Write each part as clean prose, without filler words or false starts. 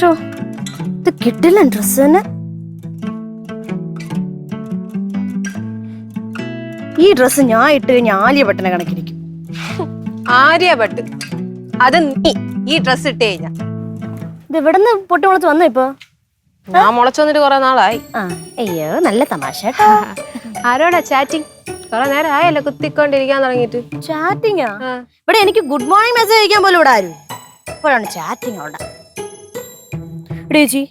Show ഇത് കിട്ടില്ല dress തന്നെ. ഈ ഡ്രസ് ഞാൻ ഇട്ട് കഴിഞ്ഞാൽ ആലിയ ഭട്ടിനെ കണക്കിരിക്കും. ആര്യ ഭട്ട് അത് നീ ഈ ഡ്രസ് ഇട്ട് കഴിഞ്ഞ ഇത് എവിടെന്ന് പൊട്ടി മുളച്ച് വന്നോ ഇപ്പൊ? ഞാൻ മുളച്ചു വന്നിട്ട് കുറെ നാളായി. അയ്യോ നല്ല തമാശ. ആരോടാ ചാറ്റിങ്? കുറെ നേരം ആയല്ലോ കുത്തിക്കൊണ്ടിരിക്കാൻ തുടങ്ങിട്ട്. ചാറ്റിങ്ങാ? ഇവിടെ എനിക്ക് ഗുഡ് മോർണിംഗ് മെസ്സേജ് അയക്കാൻ പോലും ഇവിടെ ആരും. ഇപ്പോഴാണ് ചാറ്റിങ് അവിടെ. ചേച്ചി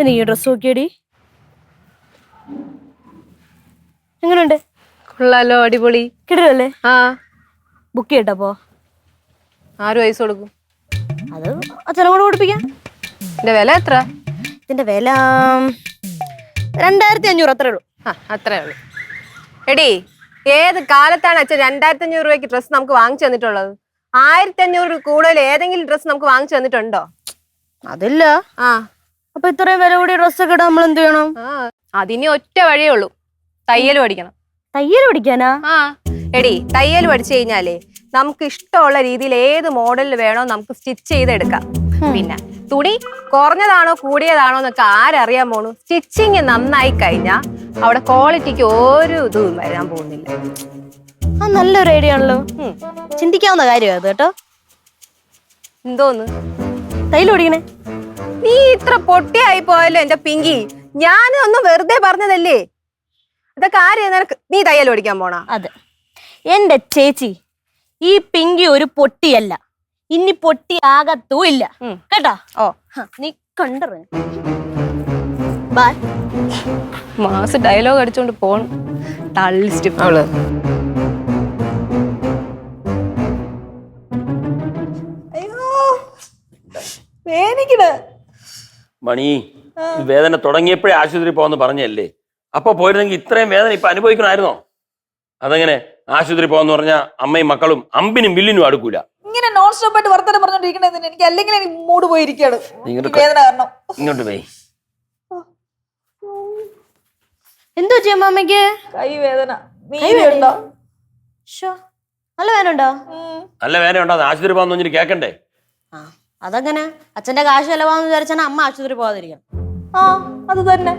നീ ഡ്രസ് നോക്കിയടി, എങ്ങനെയുണ്ട്? കൊള്ളാലോ, അടിപൊളി. കിടല്ലേ? ആ ബുക്ക് ചെയ്യട്ടപ്പോ? ആര് പൈസ കൊടുക്കും? അത് അച്ഛനെ കൊണ്ട് കൊടുപ്പിക്കാം. ഇതിന്റെ വില എത്ര? ഇതിന്റെ വില 2500 അത്രേ ഉള്ളൂ. അത്രേ ഉള്ളൂ. എടി ഏത് കാലത്താണ് അച്ഛൻ 2500 രൂപയ്ക്ക് ഡ്രസ്സ് നമുക്ക് വാങ്ങിച്ചു തന്നിട്ടുള്ളത്? 1500 കൂടുതൽ ഏതെങ്കിലും ഡ്രസ്സ് നമുക്ക് വാങ്ങിച്ചു തന്നിട്ടുണ്ടോ? അതില്ല. അപ്പൊ ഇത്രയും വില കൂടിയ ഡ്രസ്സൊക്കെ ഇടാൻ നമ്മൾ എന്ത് ചെയ്യണം? അതിനി ഒറ്റ വഴിയേ ഉള്ളൂ, തയ്യൽ പഠിക്കണം. തയ്യൽ പഠിക്കാനാ? എടി തയ്യൽ പഠിച്ചു കഴിഞ്ഞാലേ നമുക്ക് ഇഷ്ടമുള്ള രീതിയിൽ ഏത് മോഡലിൽ വേണോ നമുക്ക് സ്റ്റിച്ച് ചെയ്തെടുക്കാം. പിന്നെ തുണി കുറഞ്ഞതാണോ കൂടിയതാണോ എന്നൊക്കെ ആരറിയാൻ പോണു. സ്റ്റിച്ചിങ് നന്നായി കഴിഞ്ഞാൽ അവിടെ ക്വാളിറ്റിക്ക് ഒരു ഇതും വരാൻ പോകുന്നില്ല. നല്ലൊരു ഐഡിയ ആണല്ലോ, ചിന്തിക്കാവുന്ന കാര്യമാണ് കേട്ടോ. എന്തോന്ന് തയ്യൽ പഠിക്കണേ? നീ ഇത്ര പൊട്ടിയായി പോയല്ലോ എന്റെ പിങ്കി. ഞാനൊന്നും വെറുതെ പറഞ്ഞതല്ലേ. ഇതൊക്കെ ആരെയാ നിനക്ക്? നീ തയ്യൽ പഠിക്കാൻ പോണാ? അതെ എന്റെ ചേച്ചി, ഈ പിങ്കി ഒരു പൊട്ടിയല്ല, ഇനി പൊട്ടിയാകത്തും ഇല്ല കേട്ടാ. നീ കണ്ടറ മാസ് ഡയലോഗ് അടിച്ചോണ്ട് പോണം. തള്ളിസ്റ്റ് അവള്. മണി, വേദന തുടങ്ങിയപ്പോഴേ ആശുപത്രി പോകാന്ന് പറഞ്ഞല്ലേ? അപ്പൊ പോയിരുന്നെങ്കിൽ ഇത്രയും വേദന ഇപ്പൊ അനുഭവിക്കണമായിരുന്നോ? അതെങ്ങനെ ആശുപത്രി പോകാന്ന് പറഞ്ഞാ അമ്മയും മക്കളും അമ്പിനും വില്ലിനും അടുക്കൂല. ഇങ്ങനെ നോൺ സ്റ്റോപ്പ് ആയിട്ട് വർത്തമാനം പറഞ്ഞോണ്ടിരിക്കണേ എനിക്ക് അല്ലെങ്കിൽ എനിക്ക് മൂഡ് പോയിരിക്കാണ്. വേദന കാരണം. ഇങ്ങോട്ട് പോയി. എന്തോ ചെയ്യാൻ അമ്മയ്ക്ക്? കൈ വേദന. നീരുണ്ടോ? നല്ല വേദന ഉണ്ടോ? നല്ല വേദന ഉണ്ടോ? ആശുപത്രി പോകാന്ന് പറഞ്ഞിട്ട് കേക്കണ്ടേ? അതങ്ങനെ അച്ഛന്റെ കാശ് ചെലവാന്ന് വിചാരിച്ചാണ് അമ്മ ആശുപത്രി പോകാതിരിക്കാം. അത് തന്നെ.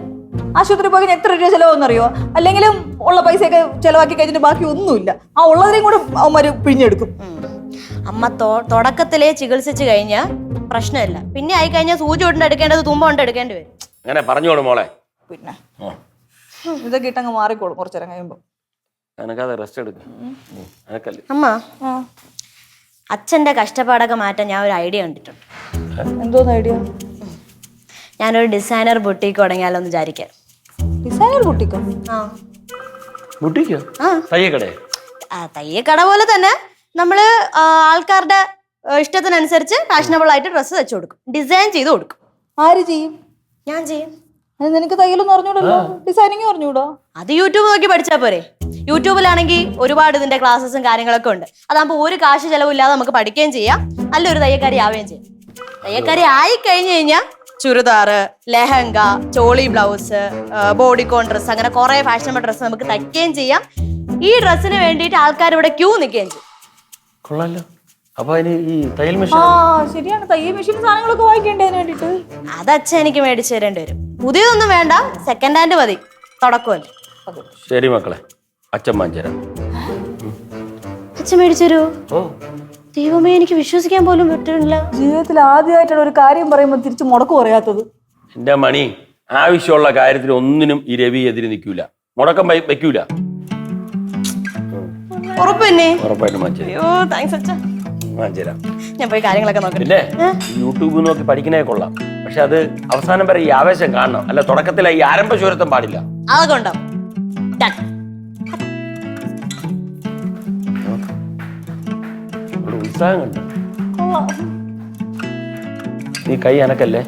ആശുപത്രി പോയി എത്ര രൂപ ചെലവെന്നറിയോ? അല്ലെങ്കിലും ഉള്ള പൈസയൊക്കെ ചെലവാക്കി കഴിഞ്ഞിട്ട് ബാക്കി ഒന്നുമില്ല. ആ ഉള്ളതിനെയും കൂടെ അവന്മാര് പിഴിഞ്ഞെടുക്കും. അമ്മ തുടക്കത്തിലേ ചികിത്സിച്ചു കഴിഞ്ഞാൽ പ്രശ്നമില്ല. പിന്നെ ആയി കഴിഞ്ഞാൽ സൂചി കൊണ്ട് എടുക്കേണ്ടത് തുമ്പ കൊണ്ട് എടുക്കേണ്ടി വരും. അങ്ങനെ പറഞ്ഞോളൂ മോളെ. പിന്നെ ഇതൊക്കെ ഇട്ടങ്ങ് മാറിക്കോളും കുറച്ചേരം കഴിയുമ്പോ. അമ്മ, അച്ഛന്റെ കഷ്ടപ്പാടൊക്കെ മാറ്റാൻ ഞാൻ ഒരു ഐഡിയ കണ്ടിട്ടുണ്ട്. എന്തോന്ന് ഐഡിയ? ഞാനൊരു ഡിസൈനർ ബുട്ടീക്ക് തുടങ്ങിയാലോ എന്ന് വിചാരിക്കാം. ഡിസൈനർ ബുട്ടീക്കോ? തയ്യക്കട പോലെ തന്നെ നമ്മള് ആൾക്കാരുടെ ഇഷ്ടത്തിനനുസരിച്ച് ഫാഷനബിൾ ആയിട്ട് ഡ്രസ്സ് വെച്ചു കൊടുക്കും, ഡിസൈൻ ചെയ്ത് കൊടുക്കും. ആര് ചെയ്യും? ഞാൻ ചെയ്യും. നിനക്ക് തയ്യലൊന്നും അറിഞ്ഞൂടല്ലോ, ഡിസൈനിങ് അറിഞ്ഞൂടോ? അത് യൂട്യൂബ് നോക്കി പഠിച്ചാ പോരെ. യൂട്യൂബിലാണെങ്കിൽ ഒരുപാട് ഇതിന്റെ ക്ലാസ്സസും കാര്യങ്ങളൊക്കെ ഉണ്ട്. അതാകുമ്പോ ഒരു കാശ് ചെലവില്ലാതെ നമുക്ക് പഠിക്കുകയും ചെയ്യാം, നല്ലൊരു തയ്യക്കാരി ആവുകയും ചെയ്യും. തയ്യക്കാരി ആയി കഴിഞ്ഞു കഴിഞ്ഞാൽ churidar, lehenga, choli blouse, bodycon dress, അങ്ങനെ കുറെ ഫാഷനബിൾ ഡ്രസ്സ് നമുക്ക് തയ്ക്കുകയും ചെയ്യാം. ഈ ഡ്രസ്സിന് വേണ്ടിയിട്ട് ആൾക്കാർ ഇവിടെ ക്യൂ നിൽക്കുകയും ചെയ്യും. ശരിയാണ്, തയ്യൽ മെഷീൻ സാധനങ്ങളൊക്കെ വാങ്ങിക്കേണ്ടതിന് വേണ്ടിട്ട്. അത് അച്ഛൻ എനിക്ക് മേടിച്ചു തരേണ്ടി വരും. പുതിയതൊന്നും വേണ്ട, സെക്കൻഡ് ഹാൻഡ് മതി, തുടക്കമല്ലേ. ശരി മക്കളെ, അച്ഛൻ വാങ്ങിച്ചു. അച്ഛൻ മേടിച്ചു തരൂ? ദൈവമേ, എനിക്ക് വിശ്വസിക്കാൻ പോലും പറ്റുന്നില്ല. ജീവിതത്തിൽ ആദ്യമായിട്ടാണ് ഒരു കാര്യം പറയുമ്പോൾ തിരിച്ചു മുടക്ക് പറയാത്തത്. എന്റെ മണി, ആവശ്യമുള്ള കാര്യത്തിൽ ഒന്നിനും ഈ രവി എതിര് നിൽക്കൂല, മുടക്കം വെക്കൂല. ഉറപ്പായിട്ടും ഞാൻ പോയി കാര്യങ്ങളൊക്കെ നോക്കാം. പിന്നെ യൂട്യൂബ് നോക്കി പഠിക്കണേ കൊള്ളാം, പക്ഷെ അത് അവസാനം വരെ ഈ ആവേശം കാണണം. അല്ല തുടക്കത്തിലെ ഈ ആരംഭശൂരത്വം പാടില്ല. അതൊക്കെ ഉണ്ടോ? ഉത്സാഹം കണ്ടു. നീ കൈ അനക്കല്ലേ?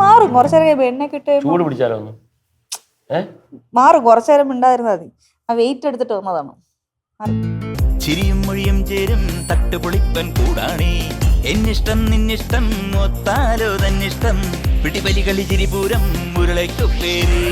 മാറും കുറച്ചേരം എണ്ണ കിട്ടേ. ചൂട് പിടിച്ചാലോ ഒന്ന്? മാറും കുറച്ചേരം ഉണ്ടായിരുന്നാ മതി. ആ വെയിറ്റ് എടുത്തിട്ട് വന്നതാണ്. ചിരിയും മൊഴിയും ചേരും തട്ടുപൊളിപ്പൻ കൂടാണേ. എന്നിഷ്ടം നിന്നിഷ്ടം ഒത്താലോ തന്നിഷ്ടം. പിടിപലി കളി ചിരിപൂരം മുരളയ്ക്കു പേര്.